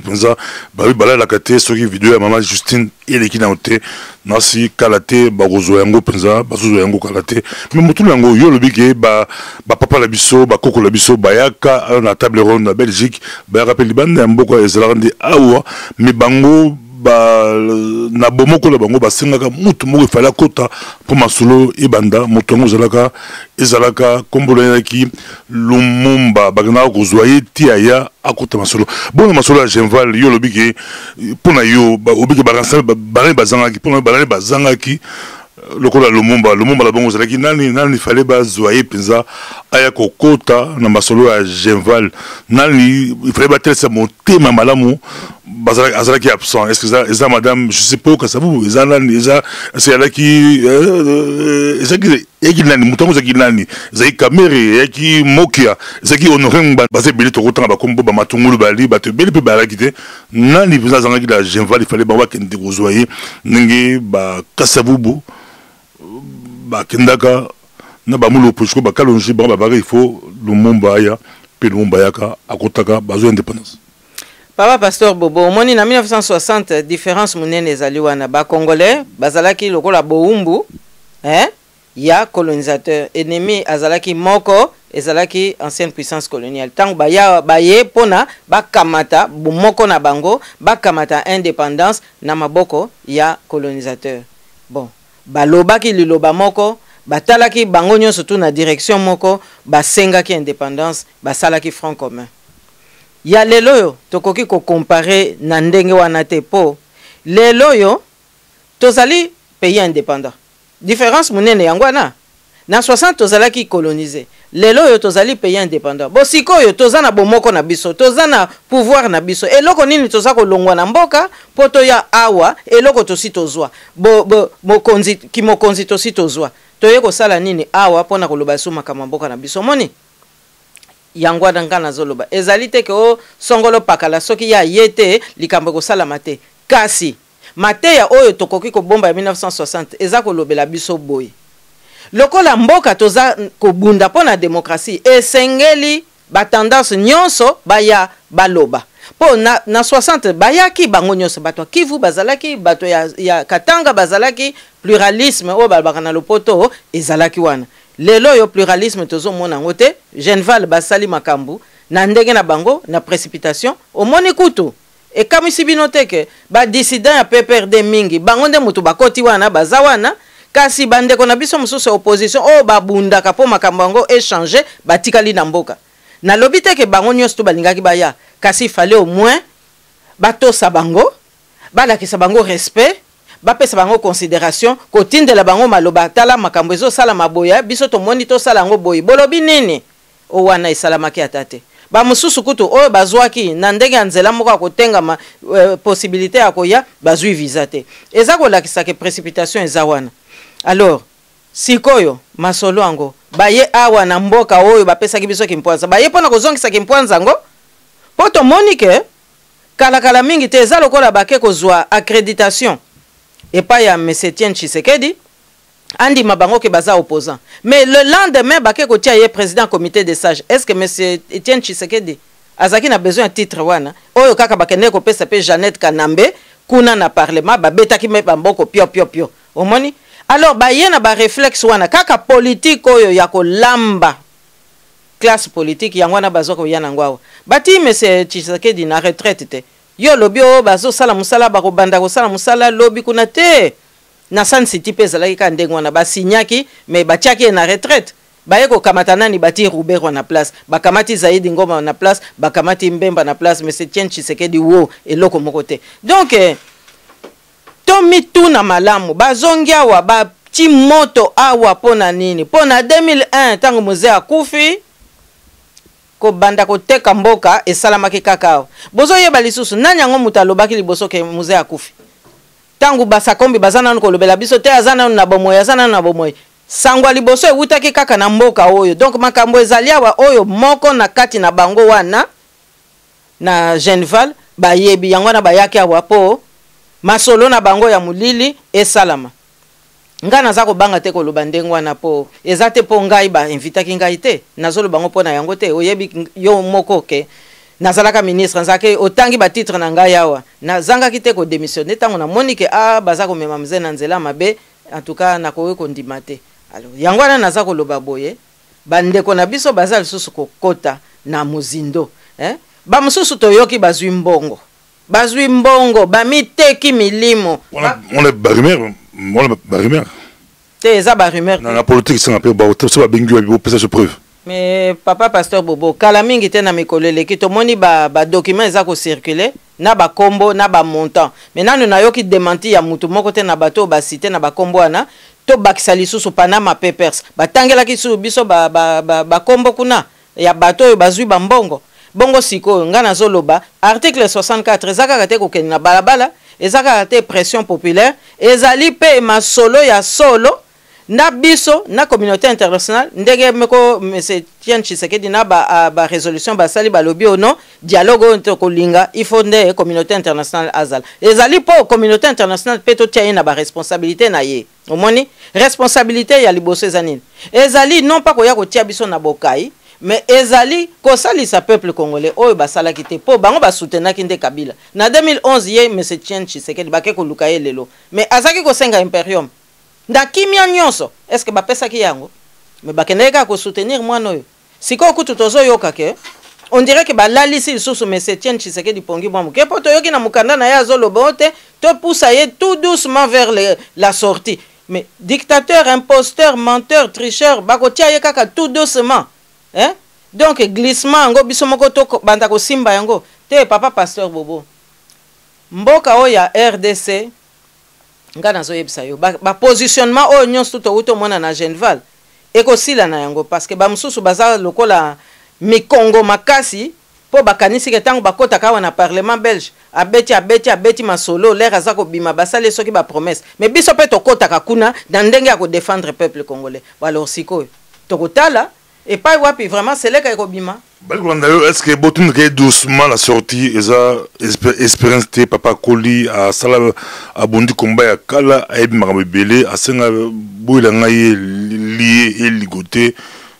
[SPEAKER 2] Penza, Bala Lakate, Soki vidéo à Maman Justine et l'équipe Naote, Nasi Kalate, Bagozo Yango Penza, Bazozo Yango Kalate, mais Moutou Yango, Yo le Bigé, Papa Labisso, Koko Labisso, Bayaka, la table ronde de Belgique, Bayaka Peliban, Mboko Ezalandi Awa, mais Bango, na bomoko la bango basengaka mutu moko ifala kota pour masolo ibanda mutu ngo ezalaka kombolaki Lumumba bagana kozwaye tiaya akota masolo bona masolo ya Genval yo lobiki pona yo obiki baransa bazangaki pona bazangaki lokola Lumumba la bango zalaki nani fallait bazwaye penza aya kokota na masolo ya Genval nani il fallait battre motema malamu Azalaki absent. Est-ce que ça, madame, je sais pas que ça vous, c'est là qui, Zaki Kamere, qui Mokia, Zaki honoré, basé Béli Tokotan, Bakombo, Bamatungulu Bali, Bate Béli Balakite, Nani, vous avez la Genval, il fallait que vous voyez, Nengi, Kasavubu, Kendaka, Nabamulo Pushko, Bakalonji, il faut Lumumba ya, puis Lumumba yaka, Akotaka, Bazo indépendance.
[SPEAKER 1] Papa Pasteur Bobo, en 1960, différence mounene ezaliwana ba Congolais, bazalaki lokola boumbu, ya colonisateur, ennemi azalaki moko, ezalaki ancienne puissance coloniale. Tant baye pona bakamata moko na bango, bakamata indépendance na maboko ya colonisateur. Bon, balobaki liloba moko, batalaki bango nyonso tout na direction moko, basengaki indépendance, basalaki front commun. Ya lelo yo tokoki ko comparer na ndenge wana te po lelo yo tozali pays indépendant différence munene yango wana na 60 tozalaki colonisé lelo yo tozali pays indépendant bo sikoyo tozana bomoko na biso tozana pouvoir na biso eloko nini toza ko longwa na mboka poto ya awa eloko tosi tozwa mokonzi ki mokonzi tosi tozwa toye ko sala nini awa pona koloba suma kama mboka na biso moni yangwa dangana zoloba ezalite ke o songolo pakala soki ya yete likambo ko sala mate kasi mate ya oyo tokoki ko bomba ya 1960 eza ko lobela biso boy lokola mboka toza ko bunda pona demokrasi esengeli ba tendance nyonso baya baloba po na 60 bayaki bango nyonso bato Kivu bazalaki bato ya Katanga bazalaki pluralisme o balbaka na lopoto ezalaki wana lelo yo pluralisme tozo mona ngote Genval basali makambu na ndenge na bango na précipitation au moni kutu e kamisi binoteke ba dissident ya PPRD mingi bango nde mutu bakoti wana bazawana kasi bandeko na biso mususu opposition o babunda kapo makambo ngo échanger batikali na mboka na lobite ke bango nyonso to balingaki baya kasi fallait au moins batosa bango balakisa bango respect bapesa bango considération kotindela bango maloba tala makambo ezo sala maboya biso to moni to sala ngo boyi bolobi nini o wana esalamaki atate ba mususu kutu oyo bazwaki na ndenge ya nzela moko akotenga possibilité ya koya bazwi visa te eza kolakisa ke précipitation eza wana alors sikoyo masolo ango baye awa na mboka oyo bapesaki biso kimpwanza baye pona kozongisa kimpwanza ngo poto monike kala mingi te eza lokola bake kozwa accréditation et pas ya M. Etienne Tshisekedi andi mabango ke baza opposant mais le lendemain baké ko tia ye président comité des sages est-ce que M. Etienne Tshisekedi azaki na besoin de titre wana oyo kaka bakende ko pesa pe Jeannette Kanambe kuna na parlement babetaki me bamboko pio omoni alors baye na ba réflexe wana kaka politique oyo ya ko lamba classe politique yango wana bazoko yana ngwawo bati M. Tshisekedi na retraite te yo lobi o bazo sala musala bako banda ko sala musala lobi kuna te na San City pesa la ka ndengwa na basinyaki mais batiaki na retraite baye ko kamata nani bati Rubero na place bakamati Zaidi Ngoma na place bakamati Mbemba na place mais Etienne Tshisekedi wo eloko moko te donc to mitu na malamu bazongia wa ba bati moto awa pona nini pona 2001 tango mzee akufi ko banda ko teka mboka esalamaki kaka bozo yeba lisusu nani yango muta lobaki liboso ke mzee akufi tangu basakombi bazana no kolobela biso te azana na bomoy azana na bomoy sangwa liboso ewutaki kaka na mboka oyo donc makambo ezali awa oyo moko na kati na bango wana na Genval bayebi yango na bayaki awa po masolo na bango ya mulili esalama nga naza kobanga te koloba ndenge wana po eza te po ngai ba invitaki ngai te nazolo bango po na yango te oyebi yo moko ke nazalaka ministre nzake otangi ba titre na ngai awa nazangaki te ko démissionner tango na monike baza ko mema mze na nzela mabe en tout cas nakowe ko ndima te alors yango wana naza koloba boye bandeko na biso baza lisusu kokota na muzindo ba mususu toyoki bazwi mbongo bamiteki milimo
[SPEAKER 2] on est barumeur
[SPEAKER 1] te eza barumeur
[SPEAKER 2] na politique c'est un peu so babengi ba pesa preuve
[SPEAKER 1] mais papa pasteur Bobo kala mingi te na mikolo eleki tomoni ba document eza ko circuler na ba kombo na ba montant mais nanu nayoki démenti ya mutu moko te na bato ba cité na ba kombo wana to bakisa lisusu Panama Papers batangelaki su biso ba kombo kuna ya bato oyo bazwi ba mbongo bongo siko nga nazoloba article 64 ezaka te kokeni na balabala ezaka te pression populaire ezali pe masolo ya solo na biso na communauté internationale ndenge meko monsieur Tian Tshisekedi na ba résolution basali balobi ono dialogue entre kolinga il faut nde communauté internationale azala ezali po communauté internationale peto tia na ba responsabilité na ye omoni responsabilité ya liboso ezanini ezali non pas koya kotia biso na bokai mais ezali kosalisa peuple congolais oyo basalaki te po bango basoutenaki nde Kabila na 2011 ye monsieur Tian Tshisekedi bake koluka ye lelo mais azaki kosenga imperium nda kimia nyonso est-ce que bapesaki yango mais bakendeka ko soutenir mwana oyo siko kutu tozo yoka ke on dirait que balalisi lisusu monsieur Tian Tshisekedi pongi bwa muke po toyoki na mukanda na ya zoloba te to poussa ye tout doucement vers la sortie mais dictateur imposteur menteur tricheur bakotia ye kaka tout doucement donc glissement ngo biso moko to banda ko simba yango te papa pasteur Bobo mboka o ya RDC nga nazo yebisa yo ba positionnement o nyonso to uto mona na Genval ekosila na yango parce que ba mususu baza lokola mikongo makasi po bakanisi ke tango bakota kawa na parlement belge abeti masolo l'air azako bima basale soki ba promesse mais biso pe to kota kakuna na ndenge ya ko défendre peuple congolais alors siko to kotala et pas wapi vraiment c'est là qu'il bima.
[SPEAKER 2] Est-ce que Botoun doucement la sortie espérance te papa Koli à Sala à Bondi combat à Kala à Ebimabele à Senga Bouilangaye lié et ligoté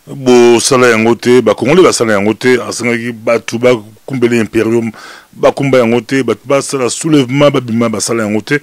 [SPEAKER 2] bo Sala yangote ba Congolais ba Sala yangote à Senga Batuba Kumbele Imperium ba Kumba yangote ba Sala soulèvement ba Bima ba Sala yangote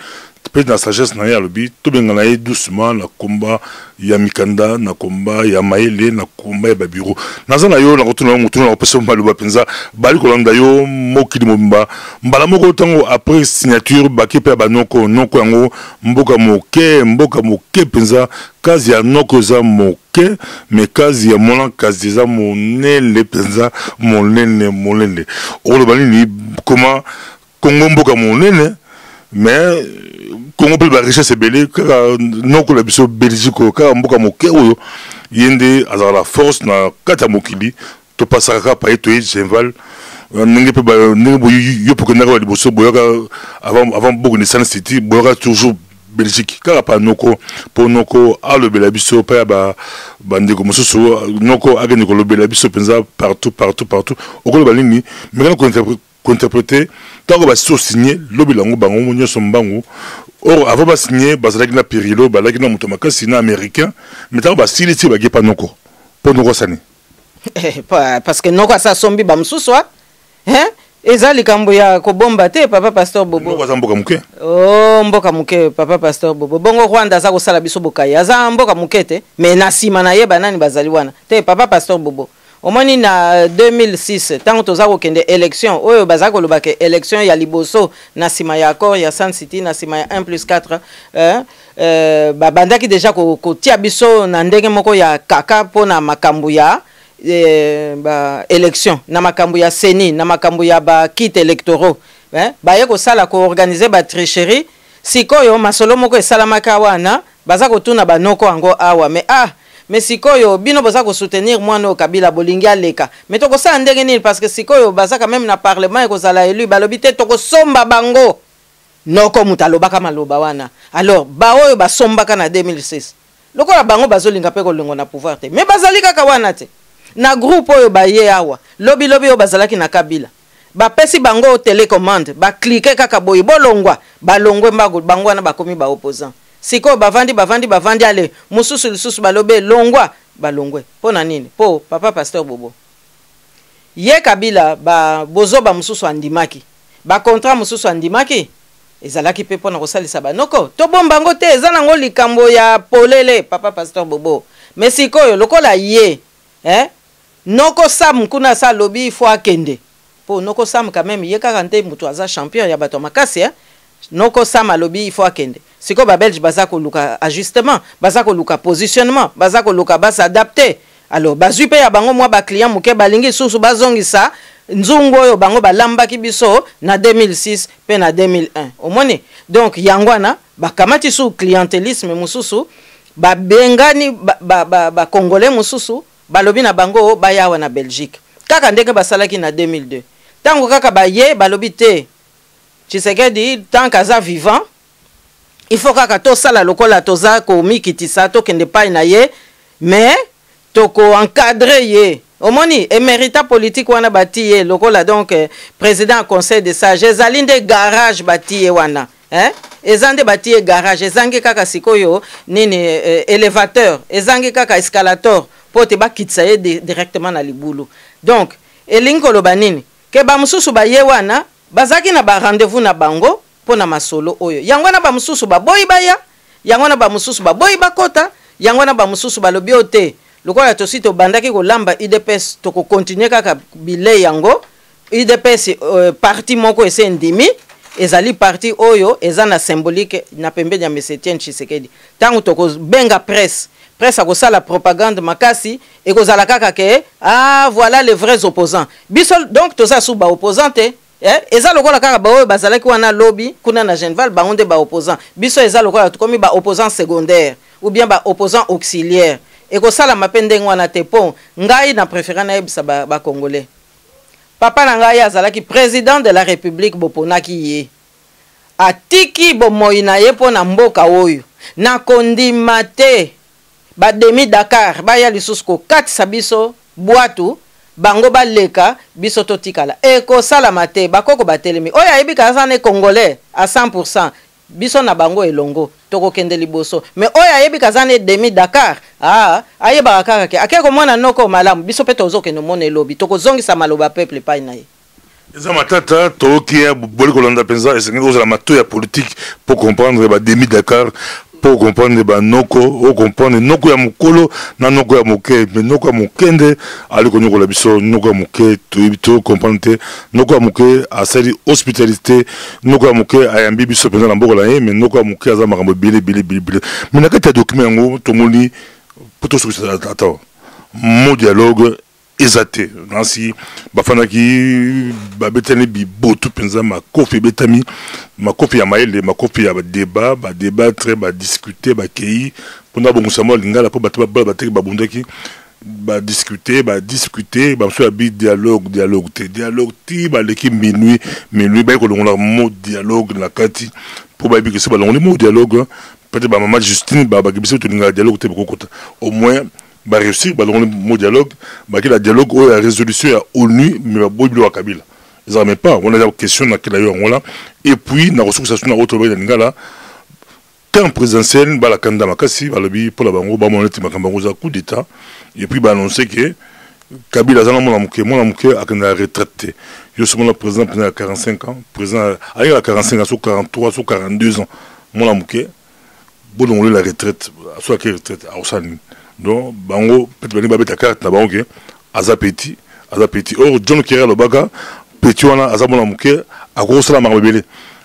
[SPEAKER 2] peut-être la sagesse na ya lobi to bengana ye doucement na combat ya Mikanda na combat ya Maele na combat ya Babiro nazana yo na retourner mutuna na pesa mbalu ba penza bali ko landa yo mokili momba mbala moko tango après signature baki pe ba noko yango mboka moke penza kazi ya noko za moke mais kazi ya mona kazi za monele penza monene o lo bali ni comment Congo mboka monene mais Congo peut la richesse est belle car non que la biso Belgique car mboka moke oyo yende azala la force na kata mokili to pasaka pa eto Genval ndenge pe ndenge yo pour que na ba liboso boyoka avant beaucoup de Sun City boyoka toujours Belgique car pa noko pour noko a le bela biso pa ba ndeko mosusu noko agene ko le bela biso penza partout okolo balingi mais quand interpréter tant que va signer lobilango bango monyo sombango or avant va signer bazalaki na perilo balaki na mutomaka sina américain mais tant va siliti ba gepa noko pour noko sani
[SPEAKER 1] parce que noko sa sombi ba msuswa ezali kambo ya ko bomba te papa pasteur Bobo
[SPEAKER 2] noko za mboka muke
[SPEAKER 1] mboka muke papa pasteur Bobo bongo Rwanda za ko sala biso bokai aza mboka muke te mais na sima na yeba nani bazali wana te papa pasteur Bobo omoni na 2006 tango toza ko kende élection oyo baza ko lobaka élection ya liboso na sima ya accord ya Sun City na sima ya 1+4 ba bandaki déjà ko tia biso na ndenge moko ya kaka pona makambu ya ba élection na makambu ya seni na makambu ya ba kit électoraux ba ye ko sala ko organiser ba tricherie sikoyo masolo moko esalamaka wana baza kotuna banoko ango awa mais sikoyo bino baza ko soutenir mwana Kabila bolingi aleka mais toko sa ndenge nini parce que sikoyo baza quand même na parlement et kozala élu balobi te toko somba bango noko mutalobaka maloba wana alors ba oyo basombaka na 2006 lokola bango bazolinga pe kolingo na pouvoir te mais bazali kaka wana te na groupe oyo baye awa lobi oyo bazalaki na Kabila bapesi bango télécommande ba cliquer kaka boye bolongwa balongwe mbago bango wana bakomi ba opposant siko bavandi ale mususu lisusu balobe longwa balongwe pona nini po papa pasteur Bobo ye Kabila bozoba mususu andimaki ba contrat mususu andimaki ezalaki pe pona kosalisa banoko to bombango te ezana ngo likambo ya polele papa pasteur Bobo mais sikoyo lokola ye noko sam kuna sa lobi fo akende po noko sam quand même ye kaka mutu aza champion ya bato makasi noko sam alobi fo akende siko ba belge baza ko luka ajustement baza ko luka positionnement baza ko luka ba s'adapter alors bazui pe ya bango mwa ba client muke balingi susu bazongisa nzungu oyo bango balambaki biso na 2006 pe na 2001 omoni donc yangwana bakamati su clientélisme mususu babengani ba congolais mususu balobi na bango bayawa na Belgique kaka ndenge basalaki na 2002 tango kaka baye balobi te Tshisekedi tant qu'aza vivant il faut kaka to sala lokola toza ko mikitisa to kende pa na ye mais to ko encadrer ye omoni émérita politique wana bati ye lokola donc président conseil de sages ezalinde garage bati ye wana ezande bati ye garage ezangi kaka sikoyo nini élévateur ezangi kaka escalator pote bakitsa ye directement na libulu donc elingo loba nini ke ba mususu ba ye wana bazaki na ba rendez-vous na bango pona masolo oyo yango na ba mususu ba boyi baya yango na ba mususu ba boyi bakota yango na ba mususu ba lobi ote lokola tosi to bandaki ko lamba IDPS to ko continuer kaka bile yango IDPS parti moko ese ndimi ezali parti oyo ezana symbolique na pembe ya Etienne Tshisekedi tango to ko benga presse a la propagande makasi et kozala kaka ke voilà les vrais opposants biso donc to sa suba opposante eza lokola kaka ba oyo bazalaki wana lobby kuna na Genval ba onde ba opposant biso eza lokola tukomi ba opposant secondaire ou bien ba opposant auxiliaire et kosala mapende ngwana te pon ngai na préféré na ebisa ba congolais papa na ngai azalaki président de la république boponaki ye atiki bomoina ye pona mboka oyo na kondima te ba demi Dakar ba ya lisusu ko katisa biso bwatu bango baleka biso totikala eko sala mate bakoko batelemi oyo ayebi kaza ne congolais à 100% biso na bango elongo toko kende liboso mais oyo ayebi kaza ne demi Dakar ayeba kaka ke akeko mwana noko malamu biso pe tozokende mona elobi toko zongisa maloba peuple pa na ye
[SPEAKER 2] eza matata toki ya boli kolanda penza esengi kozala mato ya politique pour comprendre ba demi Dakar pour comprendre ba noko o comprendre noko ya mukolo na noko ya moke mais noko ya mokende ali ko noko la biso noko ya moke to comprendre noko ya moke asali hospitalité noko ya moke ayambi biso penza na mboko la ye mais noko ya moke aza makambo bile mais na kati ya document yango tomoni poto so attends mon dialogue ezate nansi bafana ki babetani bibotu penza makofi betami makofi ya maele makofi ya débat ba débattre ba discuter ba kei pona bongusamo lingala po bataba bateki babundaki ba discuter ba so ya bi dialogue ti ba leki minuit ba ko longola mo dialogue na kati po ba bi ke se ba longola mo dialogue peut-être ba maman Justine ba biso to lingala dialogue te kokota au moins ba réussir ba le mot dialogue ba ki la dialogue ou la résolution ya ONU mais ba boy bilo Kabila ils même pas on a la question na kila yo ngola et puis na ressources na autre ba ngala temps présidentiel ba la candidat makasi ba lobi pour la bango ba monete makambango za coup d'état et puis ba annoncer que Kabila zana mona muke akana retraité yo somon le président pendant 45 ans président à 45 ans sur 43 sur 42 ans mona muke bon on la retraite soit que retraite à Osani donc bango peut-être ba beta carte na bango ke azapeti or John Kerry Lobaka petit wana azamona muke akosala marbebele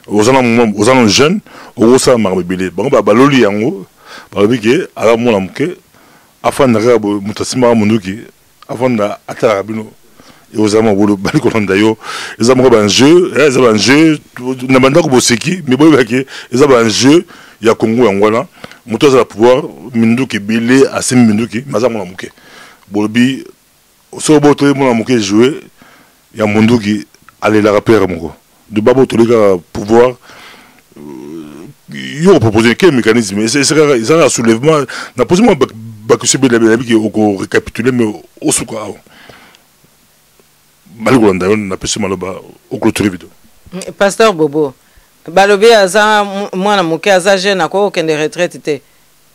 [SPEAKER 2] ozana jeune okosala marbebele bango ba loli yango ba bike azamona muke afana rabo mutasima munduki afana atara bino et ozama bolo bali kolanda yo ezama ba jeu na banda ko boseki mais boyeba ke ezaba un jeu ya Congo yango wana moto za pouvoir minduki bilé assez minduki maza mona muke bolobi so boto mona muke jouer ya munduki aller la rapper moko de babo to le pouvoir yo proposer quel mécanisme c'est ça soulèvement na posé moi que c'est bien la qui au récapituler mais au sous quoi malgré on a passé maloba au clôture vidéo
[SPEAKER 1] Pasteur Bobo balobi aza mwana muke aza jeune ako kende retraite te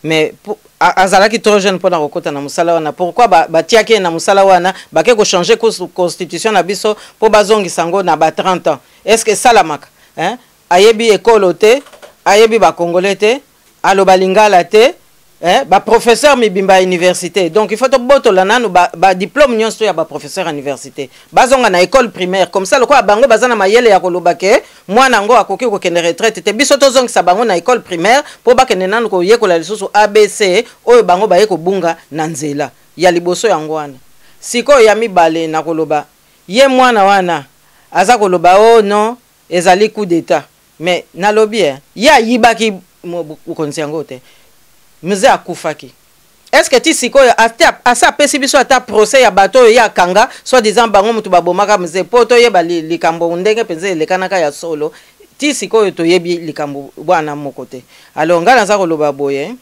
[SPEAKER 1] mais azalaki trop jeune pour na kokota na musala wana pourquoi batiaki na musala wana bake ko changer constitution na biso po bazongisa ngo na ba 30 ans est-ce que salamaka hein ayebi école te ayebi ba congolais te aloba lingala te ba professeur mibimba université donc il faut to botola nanu ba diplôme nyonso ya ba professeur université bazonga na école primaire comme ça lokwa bango bazana mayele ya koloba ke mwana ngo akoki ko kende retraite te biso to zongisa bango na école primaire po bakende nanu ko yekola lisusu ABC oyo bango baye ko bunga na nzela ya liboso yango wana siko ya mibale na koloba ye mwana wana aza koloba oh non ezali coup d'état mais na lobi ya yibaki ukonzi yango te mze akufaki est-ce que ti sikoyo asa pesi biso ata procès ya bato ya kanga soit disant bango mutu babomaka mze poto yeba likambo ndenge penze lekanaka ya solo ti sikoyo to yebi likambo bwana moko te alors ngala za koloba boye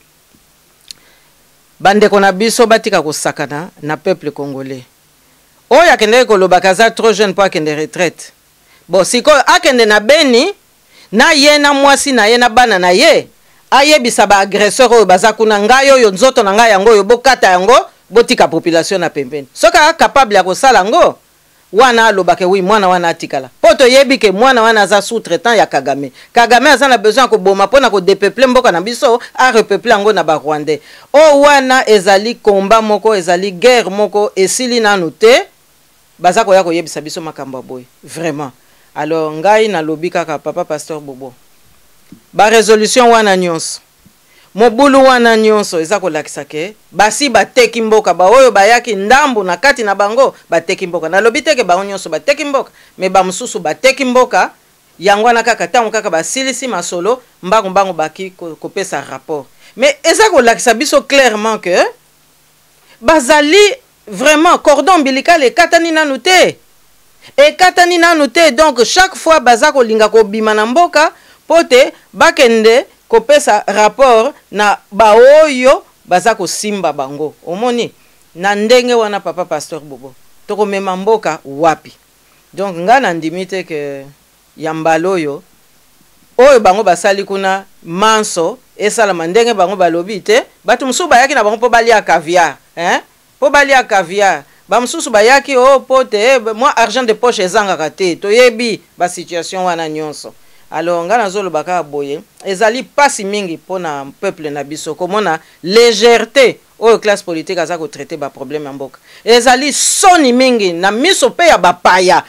[SPEAKER 1] bandeko na biso batika kosakana na peuple congolais oyo akende koloba kaza trop jeune pour akende retraite bon sikoyo akende na Beni na ye na mwasi na ye na bana na ye ayebisa ba agresseur oyo baza kuna ngai oyo nzoto na ngai yango oyo bokata yango botika population na pembeni soka capable ya kosala ngo wana alobake wi mwana wana atikala poto yebi ke mwana wana aza sous-traitant ya Kagame aza na besoin ko boma pona ko depeupler mboka na biso a repeupler ngo na ba Rwandais o wana ezali combat moko ezali guerre moko esili nanu te baza ko ya ko yebisa biso makambo boy vraiment alors ngai na lobika ka papa pasteur Bobo ba résolution wana nyonso mobulu wana nyonso eza kolakisa ke basi bateki mboka ba oyo bayaki ndambu na kati na bango bateki mboka na lobi teke ba nyonso bateki mboka me ba mususu bateki mboka yango na kaka tango kaka basilisi masolo mbango baki kopesa rapport mais eza kolakisa biso clairement que bazali vraiment cordon ombilical ekatani nanu te donc chaque fois baza kolinga kobima na mboka pote bakende kopesa rapport na baoyo baza kosimba bango omoni na ndenge wana papa pasteur Bobo toko mema mboka wapi donc nga na ndimite ke yambaloyo oyo bango basali kuna manso esala ndenge bango balobi te batu musu bayaki na bango po balia caviar po balia caviar ba mususu bayaki o pote moi argent de poche ezanga te toyebi ba situation wana nyonso alors nga nazolo baka boye ezali pasi mingi pona peuple na biso komona légèreté oyo classe politique aza ko traiter ba problème mboka ezali soni mingi na miso pe ya bapaya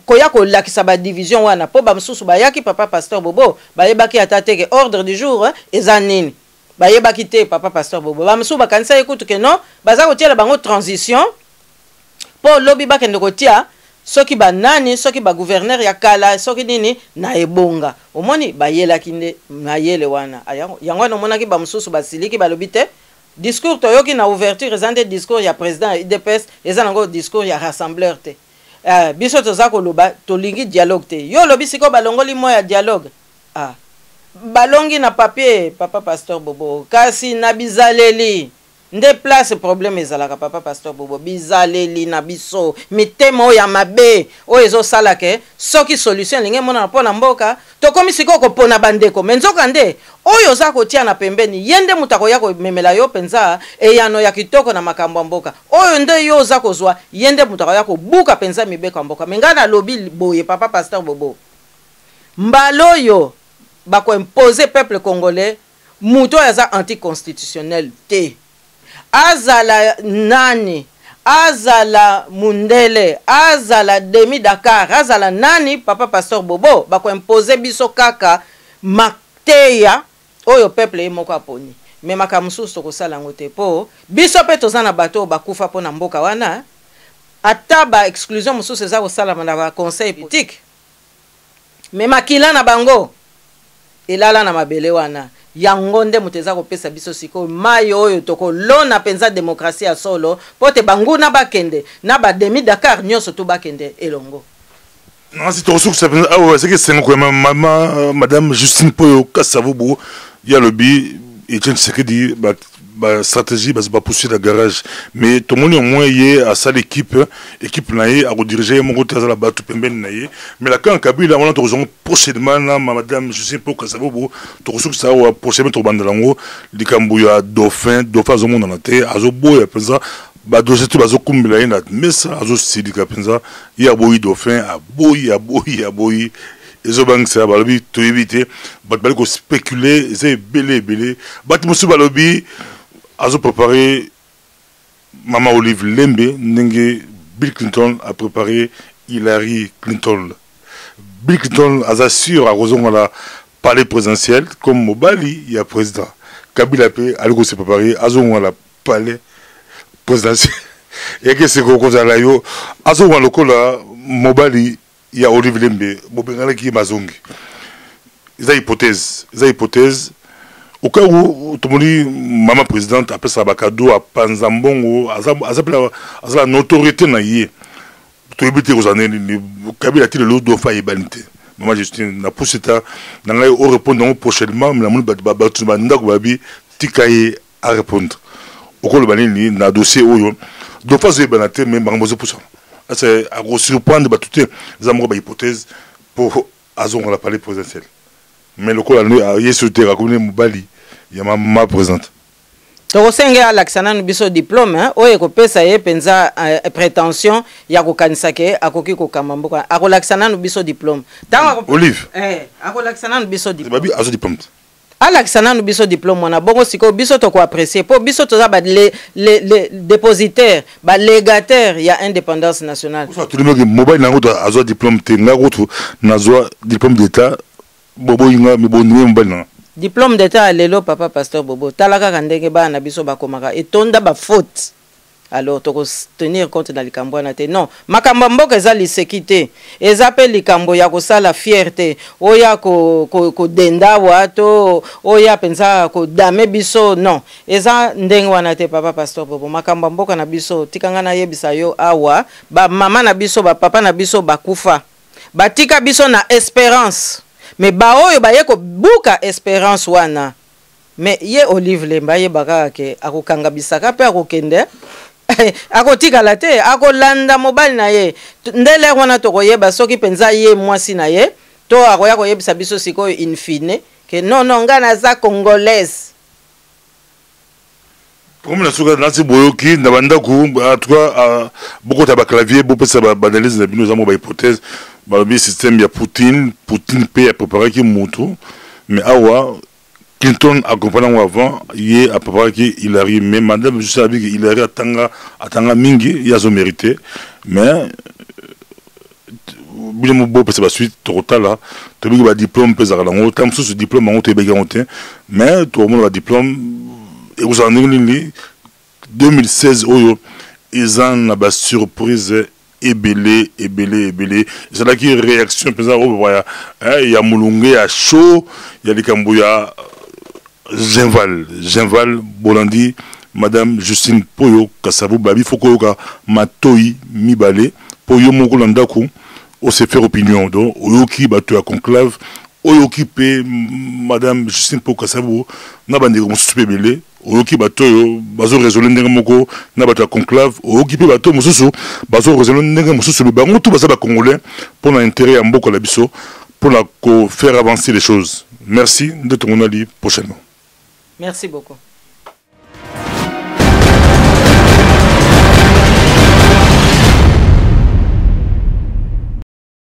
[SPEAKER 1] koya ko lakisa ba division wana po ba mususu bayaki papa pasteur Bobo bayebaki atateke ordre du jour eza nini bayebaki te papa pasteur Bobo ba mususu bakanisa ekutu ke non baza ko tiela bango transition po lobi bakende kotia soki ba nani soki ba gouverneur ya kala soki nini na ebonga omoni bayela kinde na yele wana yango na monaki ba mususu basiliki balobi te discours toyoki na ouverture ezande discours ya président IDPS ezanango discours ya rassembleur te biso toza koloba tolingi dialogue te yo lobi siko balongoli moya dialogue balongi na papier papa pasteur Bobo kasi na bizaleli nde place problème ezalaka papa pasteur Bobo bizaleli na biso mitemo ya mabe oyo ezosala ke soki solution linge mona pona mboka tokomi siko kopona bandeko menzoka nde oyo za kotia na pembeni yende mutako yako memela yo penza eyano ya kitoko na makambo ya mboka oyo nde yo za kozwa yende mutako yako buka penza mibeko mboka mengana lobi boye papa pasteur Bobo mbalo yo bako imposer peuple congolais muto yaza anticonstitutionnel te azala nani azala mundele azala demi Dakar azala nani papa pasteur Bobo bako imposer biso kaka mateya oyo peuple moko aponi me makamususu ko sala ngote po biso pe tozana bato bakufa pona mboka wana ata ba exclusion mususu za ko sala na ba conseil politique me makila na bango elala na mabele wana yango nde muteza kopesa biso siko mai oyo toko lona penza démocratie ya solo pote banguna bakende na ba demi Dakar nyonso to bakende elongo.
[SPEAKER 2] Non, c'est aussi que ça ah ouais, c'est que c'est maman madame Justine Poyo Kassavobo, il y a le bi et tiens c'est que dit bah stratégie bah c'est pas pousser la garage mais tout le monde au moins y est à ça l'équipe naïe à rediriger mon côté à la batte pemben naïe mais là quand Kabila on a toujours prochainement là madame Justine Poyo Kassavobo tout ce que ça va prochainement tout bandalango les Kambuya dauphin au monde en terre azobo et pensa ba dossier tout bazo kumbila ina mais ça azo sidika pensa il y a boyi dauphin a boyi ezo bang ça balobi to éviter bat balko spéculer c'est belé bat musu balobi azo préparé Maman Olive Lembe ndenge Bill Clinton a préparé Hillary Clinton. Bill Clinton a assuré à raison la palais présidentiel comme Mobali il y a président Kabila pe algo se préparé azo la palais présidentiel et que c'est qu'on a là yo azo wa lokola Mobali il y a Olive Lembe bobengala ki mazongi eza hypothèse au cas où tout le monde maman présidente après ça bakado a panzambongo azala notoriété na yé to ebité aux années Kabila ti le lot do fa ebanité maman Justine na pousseta na ngai au répondre prochainement mais la monde ba ndako babi tikaye à répondre au cas le banini na dossier oyo do fa zo ebanité mais bangozo pour ça c'est à gros surprendre toutes les amours hypothèses pour azon la palais présidentiel mais le coup là il est sur terre comme Mobali il y a ma présente
[SPEAKER 1] tokosenga alaksana nubiso diplôme hein oye kopesa ye penza prétention ya kokanisa ke akoki kokamba mboka akolaksana nubiso diplôme tanga
[SPEAKER 2] Olive
[SPEAKER 1] akolaksana nubiso diplôme
[SPEAKER 2] babi azo diplôme
[SPEAKER 1] alaksana nubiso diplôme wana bongo siko biso to ko apprécier po biso to za ba les dépositaires ba légataire ya indépendance nationale
[SPEAKER 2] tout le monde Mobali nango azo diplôme te ngaroto nazo diplôme d'état bobo inga mi bonne Mobali na
[SPEAKER 1] diplôme d'état lelo papa pasteur Bobo talaka kandenge ba na biso bakomaka etonda ba faute alors toko tenir compte dans likambo na te non makambo mboka eza lisekité eza pe likambo ya kosala fierté oya ko denda wato oya penza ko dame biso non eza ndenge wana te papa pasteur Bobo makambo mboka na biso tikanga na yebisa yo awa ba mama na biso ba papa na biso bakufa batika biso na espérance mais ba oyo ba ye ko buka espérance wana mais ye Olive Lemba ye baka ke akokanga bisaka pe akokende akotika la te akolanda Mobali na ye ndele wana to koyeba soki penza ye mwasi na ye to akoya koyebisa biso sikoyo in fine ke non ngana za congolaise
[SPEAKER 2] comme la souga nasi boyoki na bandaku en tout cas beaucoup de clavier beaucoup ça banalise na bino za mo ba hypothèse le système il y a Poutine paye à préparer qui moto mais awa Clinton accompagnant avant il a préparé qui Hillary mais madame je savais que Hillary atanga mingi il a son mérité mais bien mon beau c'est la suite total là tu veux que diplôme pèse à l'angle tant ce diplôme en haut est garanti mais tout le monde a diplôme et vous en avez 2016 ils en a ba surprise ébélé c'est là qui réaction il y a Moulungue il y a chaud il y a les Kambuya Genval Bolandi madame Justine Poyo Kassavobo babi fokoyoka matoi mibale Poyo mokolanda ku o se faire opinion donc oyoki bato ya conclave oyoki pe madame Justine Poyo Kassavobo na bandeko mosusu pe belé oyoki bato yo bazo résoudre ndenge moko na bato ya conclave oyoki pe bato mosusu bazo résoudre ndenge mosusu le bango tout baza ba congolais pour l'intérêt ya mboka la biso pour la faire avancer les choses merci de ton ali prochainement.
[SPEAKER 1] Merci beaucoup.